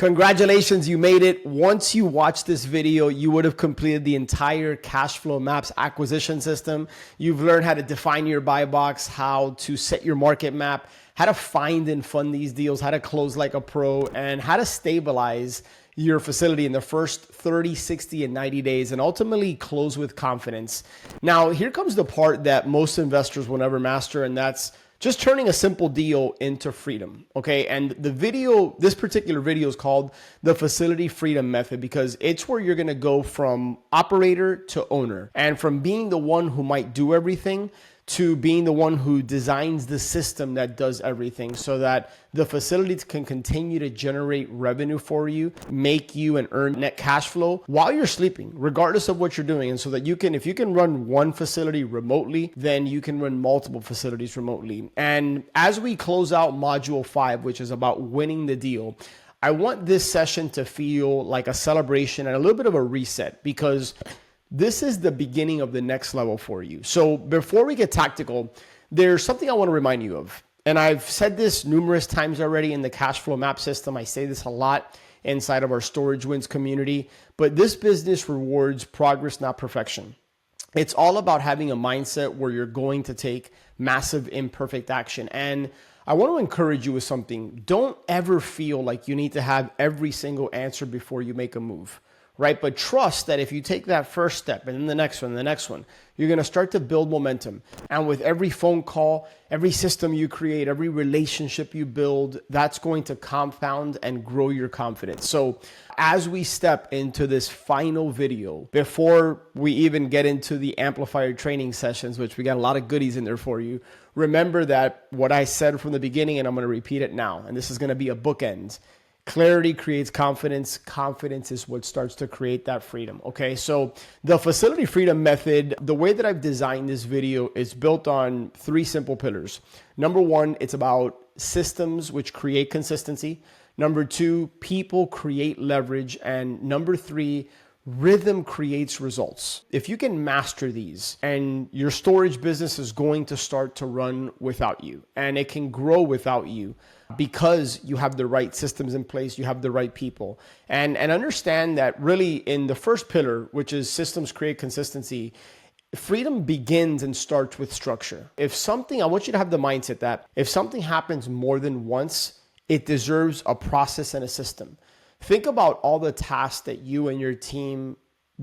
Congratulations, you made it. Once you watch this video, you would have completed the entire cash flow maps acquisition system. You've learned how to define your buy box, how to set your market map, how to find and fund these deals, how to close like a pro, and how to stabilize your facility in the first 30, 60, and 90 days, and ultimately close with confidence. Now, here comes the part that most investors will never master, and that's just turning a simple deal into freedom, okay? And this particular video is called the Facility Freedom Method because it's where you're gonna go from operator to owner, and from being the one who might do everything to being the one who designs the system that does everything so that the facility can continue to generate revenue for you, make you and earn net cash flow while you're sleeping, regardless of what you're doing. And so that if you can run one facility remotely, then you can run multiple facilities remotely. And as we close out module 5, which is about winning the deal, I want this session to feel like a celebration and a little bit of a reset, because this is the beginning of the next level for you. So before we get tactical, there's something I want to remind you of. And I've said this numerous times already in the cash flow map system. I say this a lot inside of our Storage Wins community, but this business rewards progress, not perfection. It's all about having a mindset where you're going to take massive imperfect action. And I want to encourage you with something. Don't ever feel like you need to have every single answer before you make a move. Right? But trust that if you take that first step and then the next one, you're going to start to build momentum. And with every phone call, every system you create, every relationship you build, that's going to compound and grow your confidence. So as we step into this final video, before we even get into the Amplifier training sessions, which we got a lot of goodies in there for you, remember that what I said from the beginning, and I'm going to repeat it now, and this is going to be a bookend. Clarity creates confidence. Confidence is what starts to create that freedom. Okay, so the Facility Freedom Method, the way that I've designed this video is built on 3 simple pillars. Number 1, it's about systems which create consistency. Number 2, people create leverage. And number 3, rhythm creates results. If you can master these, and your storage business is going to start to run without you, and it can grow without you, because you have the right systems in place, you have the right people. And understand that really in the first pillar, which is systems create consistency, freedom begins and starts with structure. I want you to have the mindset that if something happens more than once, it deserves a process and a system. Think about all the tasks that you and your team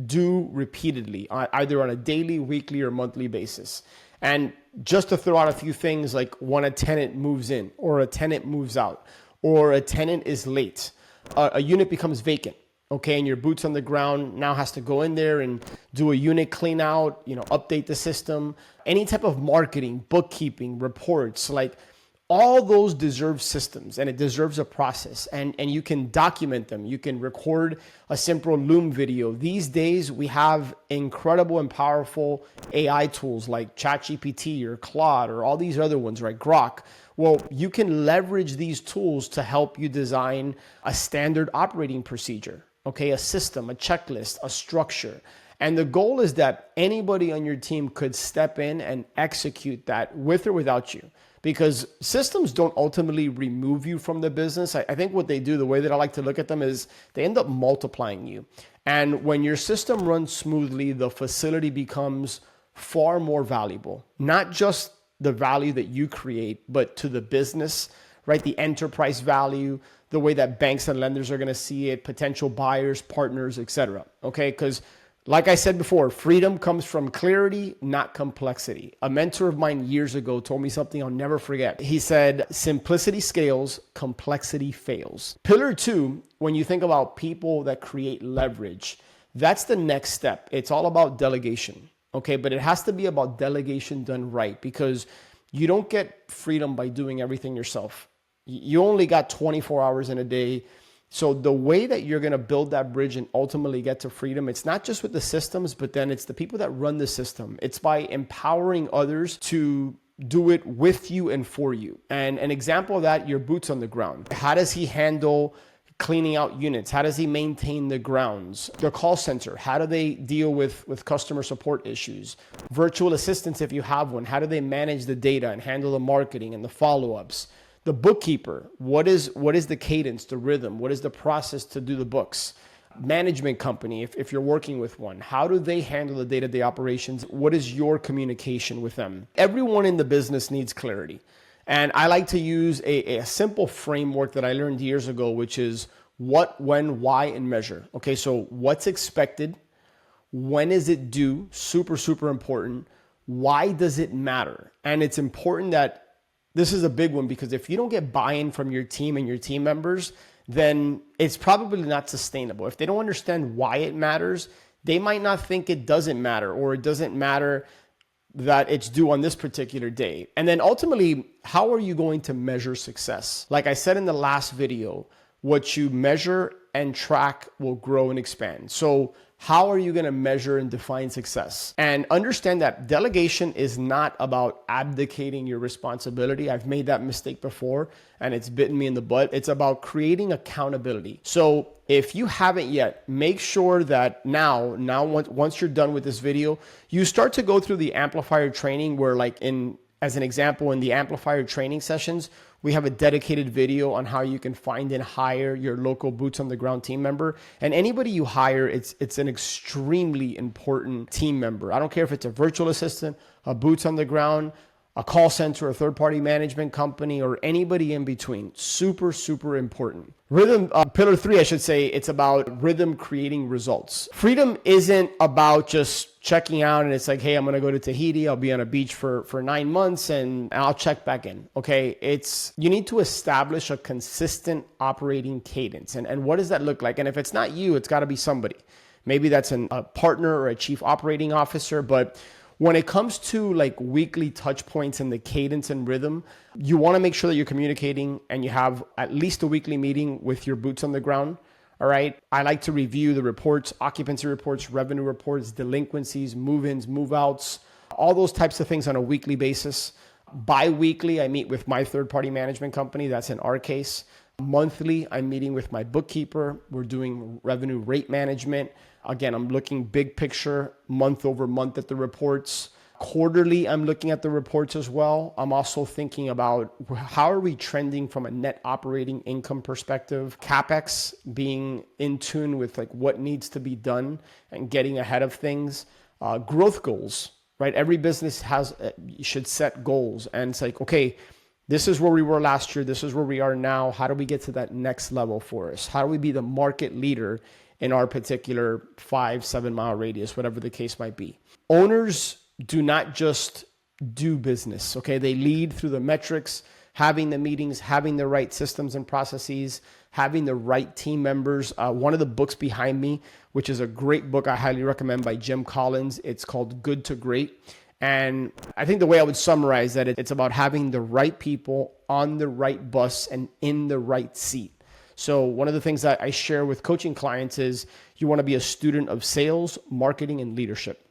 do repeatedly, either on a daily, weekly, or monthly basis. And just to throw out a few things, like when a tenant moves in, or a tenant moves out, or a tenant is late, a unit becomes vacant, okay, and your boots on the ground now has to go in there and do a unit clean out, update the system, any type of marketing, bookkeeping, reports, like all those deserve systems, and it deserves a process, and you can document them. You can record a simple Loom video. These days, we have incredible and powerful AI tools like ChatGPT or Claude or all these other ones, right? Grok. Well, you can leverage these tools to help you design a standard operating procedure, okay? A system, a checklist, a structure. And the goal is that anybody on your team could step in and execute that with or without you. Because systems don't ultimately remove you from the business. I think what they do, the way that I like to look at them, is they end up multiplying you. And when your system runs smoothly, the facility becomes far more valuable. Not just the value that you create, but to the business, right? The enterprise value, the way that banks and lenders are going to see it, potential buyers, partners, etc. Okay, because like I said before, freedom comes from clarity, not complexity. A mentor of mine years ago told me something I'll never forget. He said, simplicity scales, complexity fails. Pillar 2, when you think about people that create leverage, that's the next step. It's all about delegation, okay? But it has to be about delegation done right, because you don't get freedom by doing everything yourself. You only got 24 hours in a day. So the way that you're going to build that bridge and ultimately get to freedom, it's not just with the systems, but then it's the people that run the system. It's by empowering others to do it with you and for you. And an example of that, your boots on the ground. How does he handle cleaning out units? How does he maintain the grounds? The call center, how do they deal with customer support issues? Virtual assistants, if you have one, how do they manage the data and handle the marketing and the follow-ups? The bookkeeper, what is the cadence, the rhythm? What is the process to do the books? Management company, if you're working with one, how do they handle the day-to-day operations? What is your communication with them? Everyone in the business needs clarity. And I like to use a simple framework that I learned years ago, which is what, when, why, and measure. Okay, so what's expected? When is it due? Super, super important. Why does it matter? And it's important that this is a big one, because if you don't get buy-in from your team and your team members, then it's probably not sustainable. If they don't understand why it matters, they might not think it doesn't matter, or it doesn't matter that it's due on this particular day. And then ultimately, how are you going to measure success? Like I said in the last video, what you measure and track will grow and expand. So how are you going to measure and define success? And understand that delegation is not about abdicating your responsibility. I've made that mistake before and it's bitten me in the butt. It's about creating accountability. So if you haven't yet, make sure that now once you're done with this video, you start to go through the Amplifier training, where as an example, in the Amplifier training sessions, we have a dedicated video on how you can find and hire your local boots on the ground team member. And anybody you hire, it's an extremely important team member. I don't care if it's a virtual assistant, a boots on the ground, a call center, a third-party management company, or anybody in between. Super, super important. Rhythm, pillar 3, I should say, it's about rhythm creating results. Freedom isn't about just checking out and it's like, hey, I'm going to go to Tahiti. I'll be on a beach for 9 months and I'll check back in. Okay. You need to establish a consistent operating cadence. And what does that look like? And if it's not you, it's got to be somebody. Maybe that's a partner or a chief operating officer, but when it comes to like weekly touch points and the cadence and rhythm, you want to make sure that you're communicating and you have at least a weekly meeting with your boots on the ground. All right. I like to review the reports, occupancy reports, revenue reports, delinquencies, move-ins, move-outs, all those types of things on a weekly basis. Bi-weekly, I meet with my third-party management company. That's in our case. Monthly, I'm meeting with my bookkeeper. We're doing revenue rate management. Again, I'm looking big picture, month over month at the reports. Quarterly, I'm looking at the reports as well. I'm also thinking about how are we trending from a net operating income perspective, CapEx, being in tune with like what needs to be done and getting ahead of things. Growth goals, right? Every business should set goals, and it's like, okay, this is where we were last year. This is where we are now. How do we get to that next level for us? How do we be the market leader in our particular 5-7 mile radius, whatever the case might be? Owners do not just do business, okay? They lead through the metrics, having the meetings, having the right systems and processes, having the right team members. One of the books behind me, which is a great book I highly recommend, by Jim Collins, it's called Good to Great. And I think the way I would summarize that, it's about having the right people on the right bus and in the right seat. So one of the things that I share with coaching clients is you want to be a student of sales, marketing, and leadership.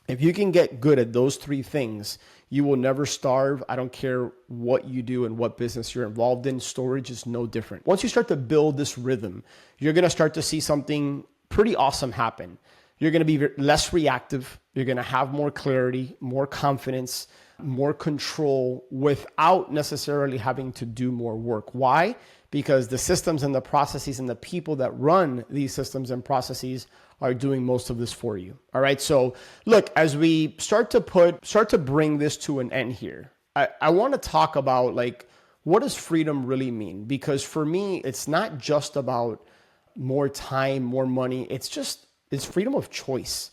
If you can get good at those 3 things, you will never starve. I don't care what you do and what business you're involved in. Storage is no different. Once you start to build this rhythm, you're going to start to see something pretty awesome happen. You're going to be less reactive. You're going to have more clarity, more confidence, more control without necessarily having to do more work. Why? Because the systems and the processes and the people that run these systems and processes are doing most of this for you. All right. So look, as we start to bring this to an end here, I want to talk about like, what does freedom really mean? Because for me, it's not just about more time, more money. It's freedom of choice.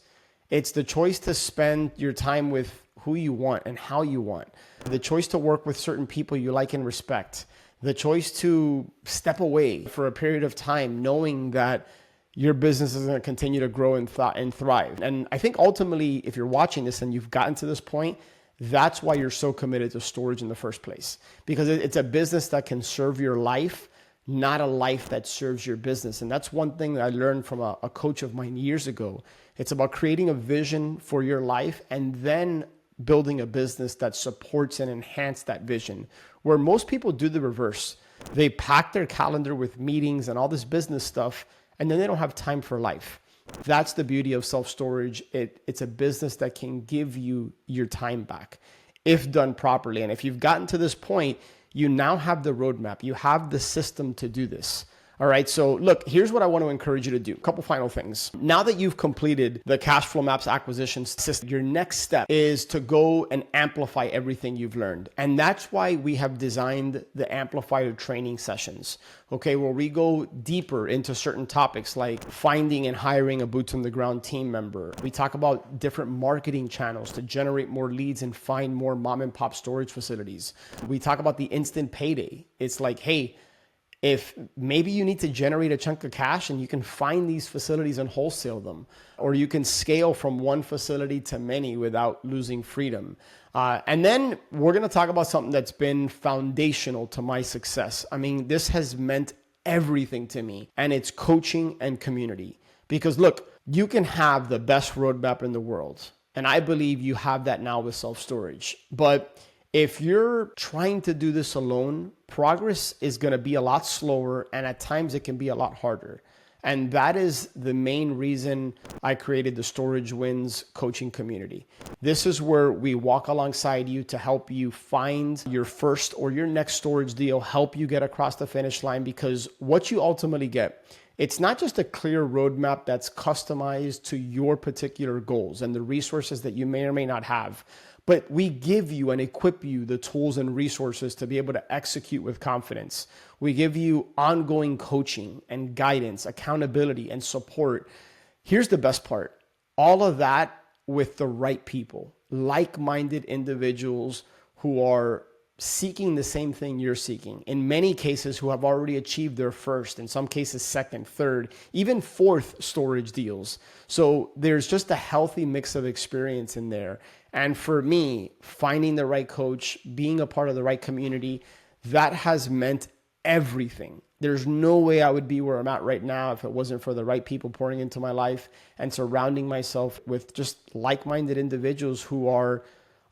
It's the choice to spend your time with who you want and how you want. The choice to work with certain people you like and respect. The choice to step away for a period of time, knowing that your business is going to continue to grow and thrive. And I think ultimately, if you're watching this and you've gotten to this point, that's why you're so committed to storage in the first place. Because it's a business that can serve your life, not a life that serves your business. And that's one thing that I learned from a coach of mine years ago. It's about creating a vision for your life and then building a business that supports and enhances that vision, where most people do the reverse. They pack their calendar with meetings and all this business stuff, and then they don't have time for life. That's the beauty of self-storage. It's a business that can give you your time back if done properly. And if you've gotten to this point, You now have the roadmap. You have the system to do this. All right. So look, here's what I want to encourage you to do. A couple final things. Now that you've completed the cash flow maps acquisition system, your next step is to go and amplify everything you've learned. And that's why we have designed the Amplifier training sessions. Okay. Where we go deeper into certain topics like finding and hiring a boots on the ground team member. We talk about different marketing channels to generate more leads and find more mom and pop storage facilities. We talk about the instant payday. It's like, hey, if maybe you need to generate a chunk of cash and you can find these facilities and wholesale them, or you can scale from one facility to many without losing freedom. And then we're going to talk about something that's been foundational to my success. I mean, this has meant everything to me, and it's coaching and community. Because look, you can have the best roadmap in the world, and I believe you have that now with self-storage. But if you're trying to do this alone, progress is going to be a lot slower, and at times it can be a lot harder. And that is the main reason I created the Storage Wins coaching community. This is where we walk alongside you to help you find your first or your next storage deal, help you get across the finish line, because what you ultimately get, it's not just a clear roadmap that's customized to your particular goals and the resources that you may or may not have, but we give you and equip you the tools and resources to be able to execute with confidence. We give you ongoing coaching and guidance, accountability and support. Here's the best part. All of that with the right people, like-minded individuals who are seeking the same thing you're seeking. In many cases, who have already achieved their first, in some cases, second, third, even fourth storage deals. So there's just a healthy mix of experience in there. And for me, finding the right coach, being a part of the right community, that has meant everything. There's no way I would be where I'm at right now if it wasn't for the right people pouring into my life and surrounding myself with just like-minded individuals who are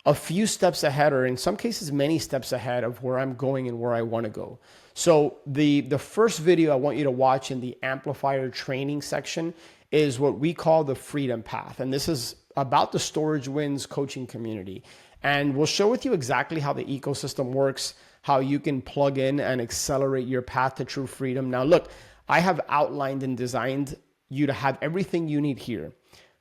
a few steps ahead, or in some cases, many steps ahead of where I'm going and where I want to go. So the first video I want you to watch in the Amplifier training section is what we call the Freedom Path. And this is about the Storage Wins coaching community. And we'll show with you exactly how the ecosystem works, how you can plug in and accelerate your path to true freedom. Now, look, I have outlined and designed you to have everything you need here.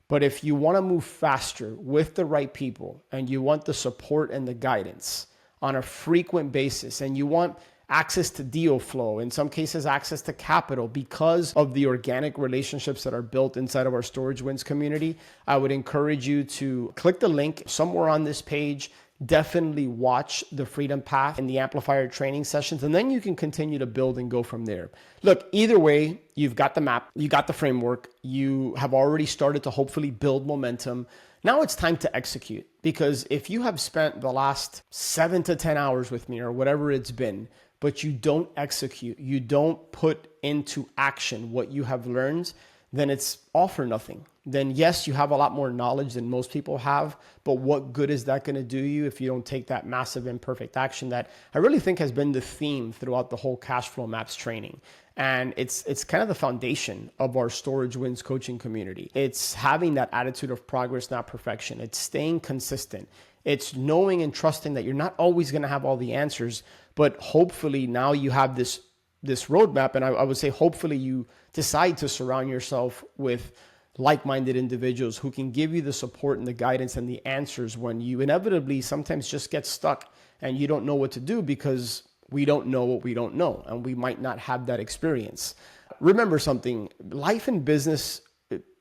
But if you want to move faster with the right people, and you want the support and the guidance on a frequent basis, and you want access to deal flow, in some cases access to capital because of the organic relationships that are built inside of our Storage Wins community, I would encourage you to click the link somewhere on this page. Definitely watch the Freedom Path and the Amplifier training sessions, and then you can continue to build and go from there. Look, either way, you've got the map, you got the framework, you have already started to hopefully build momentum. Now it's time to execute, because if you have spent the last 7 to 10 hours with me or whatever it's been, but you don't execute, you don't put into action what you have learned, then it's all for nothing. Then yes, you have a lot more knowledge than most people have, but what good is that going to do you if you don't take that massive imperfect action that I really think has been the theme throughout the whole cash flow maps training. And it's kind of the foundation of our Storage Wins coaching community. It's having that attitude of progress, not perfection. It's staying consistent. It's knowing and trusting that you're not always going to have all the answers, but hopefully now you have this roadmap. And I would say, hopefully you decide to surround yourself with like-minded individuals who can give you the support and the guidance and the answers when you inevitably sometimes just get stuck and you don't know what to do, because we don't know what we don't know, and we might not have that experience. Remember something, life and business,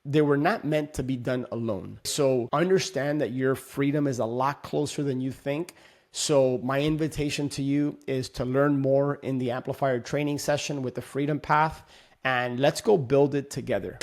they were not meant to be done alone. So understand that your freedom is a lot closer than you think. So my invitation to you is to learn more in the Amplifier training session with the Freedom Path, and let's go build it together.